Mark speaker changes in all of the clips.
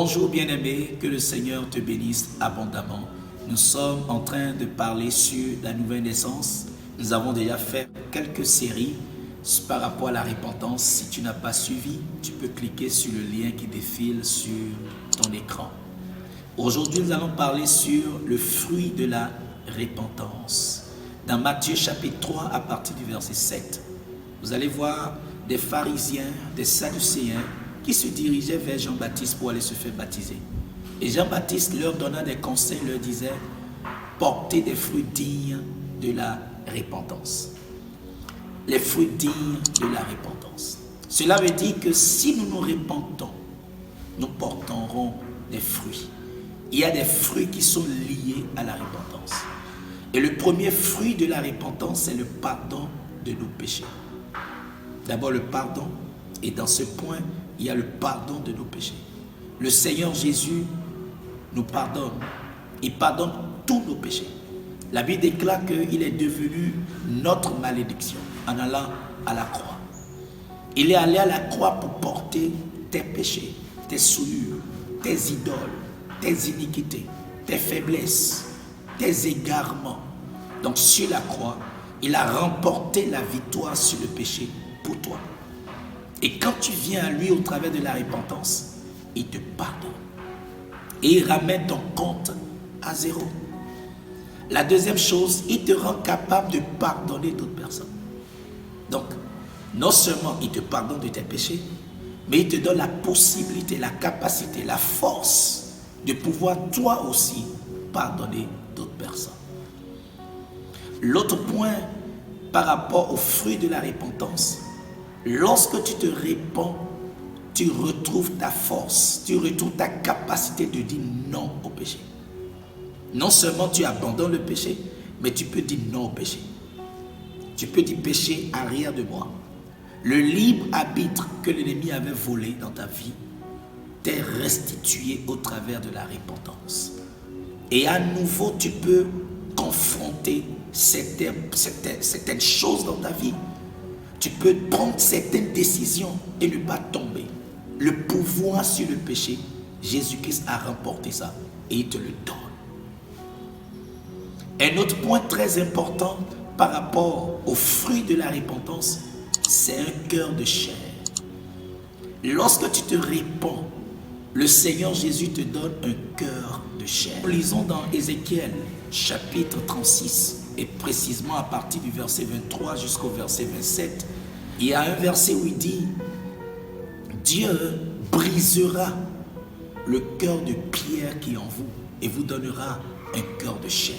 Speaker 1: Bonjour bien-aimé, que le Seigneur te bénisse abondamment. Nous sommes en train de parler sur la nouvelle naissance. Nous avons déjà fait quelques séries par rapport à la repentance. Si tu n'as pas suivi, tu peux cliquer sur le lien qui défile sur ton écran. Aujourd'hui, nous allons parler sur le fruit de la repentance. Dans Matthieu chapitre 3, à partir du verset 7, vous allez voir des pharisiens, des sadducéens qui se dirigeaient vers Jean-Baptiste pour aller se faire baptiser. Et Jean-Baptiste leur donna des conseils, leur disait « Portez des fruits dignes de la repentance. » Les fruits dignes de la repentance. Cela veut dire que si nous nous repentons, nous porterons des fruits. Il y a des fruits qui sont liés à la repentance. Et le premier fruit de la repentance, c'est le pardon de nos péchés. D'abord le pardon, et dans ce point, il y a le pardon de nos péchés. Le Seigneur Jésus nous pardonne. Il pardonne tous nos péchés. La Bible déclare qu'il est devenu notre malédiction en allant à la croix. Il est allé à la croix pour porter tes péchés, tes souillures, tes idoles, tes iniquités, tes faiblesses, tes égarements. Donc sur la croix, il a remporté la victoire sur le péché pour toi. Et quand tu viens à lui au travers de la repentance, il te pardonne. Et il ramène ton compte à zéro. La deuxième chose, il te rend capable de pardonner d'autres personnes. Donc, non seulement il te pardonne de tes péchés, mais il te donne la possibilité, la capacité, la force de pouvoir toi aussi pardonner d'autres personnes. L'autre point par rapport au fruit de la repentance, lorsque tu te répands, tu retrouves ta force, tu retrouves ta capacité de dire non au péché. Non seulement tu abandonnes le péché, mais tu peux dire non au péché. Tu peux dire péché, arrière de moi. Le libre arbitre que l'ennemi avait volé dans ta vie t'est restitué au travers de la repentance. Et à nouveau, tu peux confronter certaines choses dans ta vie. Tu peux prendre certaines décisions et ne pas tomber. Le pouvoir sur le péché, Jésus-Christ a remporté ça et il te le donne. Un autre point très important par rapport au fruit de la repentance, c'est un cœur de chair. Lorsque tu te répands, le Seigneur Jésus te donne un cœur de chair. Lisons dans Ézéchiel chapitre 36 et précisément à partir du verset 23 jusqu'au verset 27. Il y a un verset où il dit « Dieu brisera le cœur de pierre qui est en vous et vous donnera un cœur de chair. »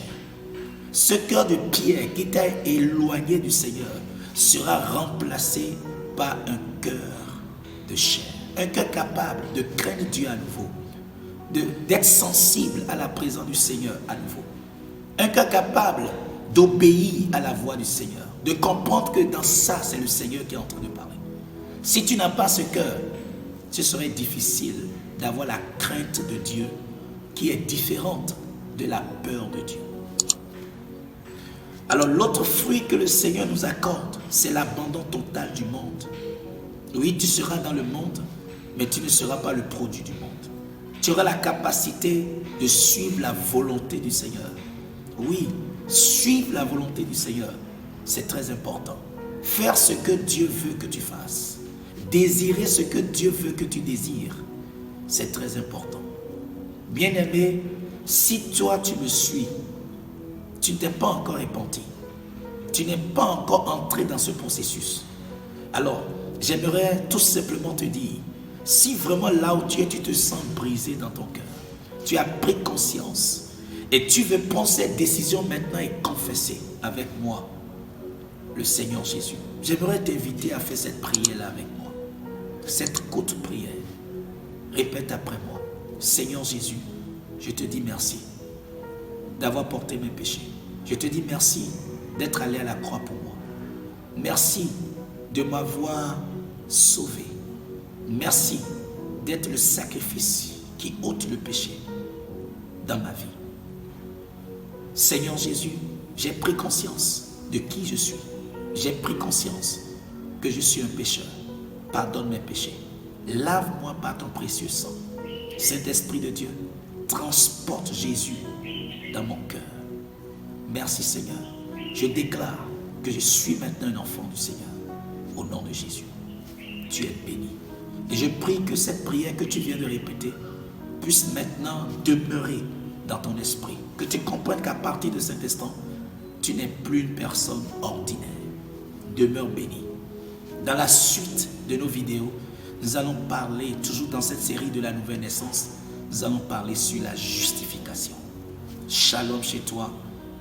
Speaker 1: Ce cœur de pierre qui t'a éloigné du Seigneur sera remplacé par un cœur de chair. Un cœur capable de craindre Dieu à nouveau, d'être sensible à la présence du Seigneur à nouveau. Un cœur capable d'obéir à la voix du Seigneur, de comprendre que dans ça, c'est le Seigneur qui est en train de parler. Si tu n'as pas ce cœur, ce serait difficile d'avoir la crainte de Dieu qui est différente de la peur de Dieu. Alors l'autre fruit que le Seigneur nous accorde, c'est l'abandon total du monde. Oui, tu seras dans le monde, mais tu ne seras pas le produit du monde. Tu auras la capacité de suivre la volonté du Seigneur. Oui, suivre la volonté du Seigneur, c'est très important. Faire ce que Dieu veut que tu fasses. Désirer ce que Dieu veut que tu désires, c'est très important. Bien-aimé, si toi tu me suis, tu ne t'es pas encore repenti. Tu n'es pas encore entré dans ce processus. Alors, j'aimerais tout simplement te dire, si vraiment là où tu es, tu te sens brisé dans ton cœur, tu as pris conscience et tu veux prendre cette décision maintenant et confesser avec moi le Seigneur Jésus, j'aimerais t'inviter à faire cette prière-là avec moi. Cette courte prière. Répète après moi. Seigneur Jésus, je te dis merci d'avoir porté mes péchés. Je te dis merci d'être allé à la croix pour moi. Merci de m'avoir sauvé. Merci d'être le sacrifice qui ôte le péché dans ma vie. Seigneur Jésus, j'ai pris conscience de qui je suis. J'ai pris conscience que je suis un pécheur. Pardonne mes péchés. Lave-moi par ton précieux sang. Saint-Esprit de Dieu, transporte Jésus dans mon cœur. Merci Seigneur. Je déclare que je suis maintenant un enfant du Seigneur. Au nom de Jésus, tu es béni. Et je prie que cette prière que tu viens de répéter puisse maintenant demeurer dans ton esprit. Que tu comprennes qu'à partir de cet instant, tu n'es plus une personne ordinaire. Demeure béni. Dans la suite de nos vidéos, nous allons parler, toujours dans cette série de la nouvelle naissance, nous allons parler sur la justification. Shalom chez toi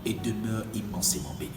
Speaker 1: et demeure immensément béni.